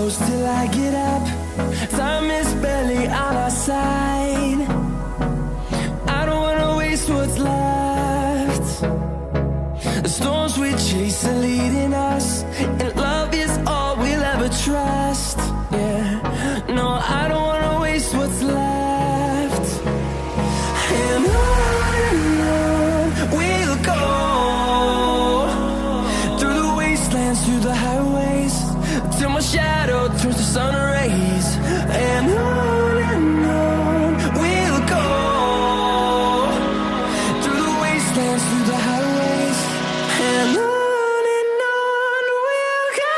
close till I get up. Time is barely on our side. I don't wanna waste what's left. The storms we chase are leading us, and love is all we'll ever trust. Yeah, no, I don't wanna waste what's left. And on we'll go, through the wastelands, through the highways, till my shadow turns to sun rays. And on we'll go, through the wastelands, through the highways, and on we'll go.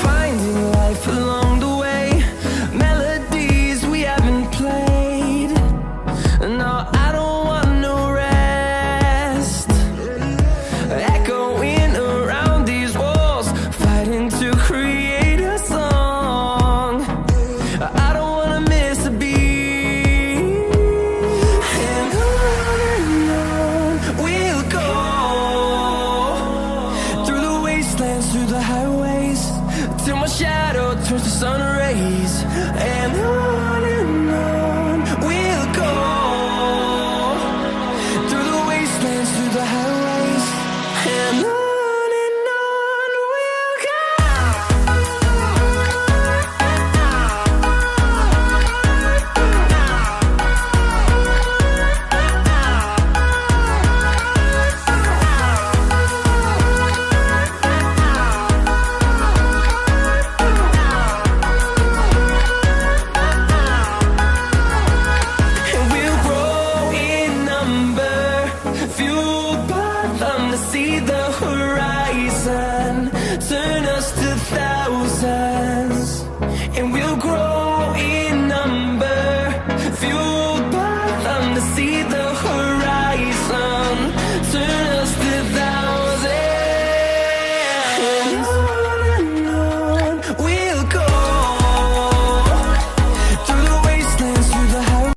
Finding life along the way, melodies we haven't played. No, I don't want no rest. Echoing around these walls, fighting to create a song. I don't wanna miss a beat. And on we'll go, through the wastelands, through the highways, till my shadow turns to sun rays. And on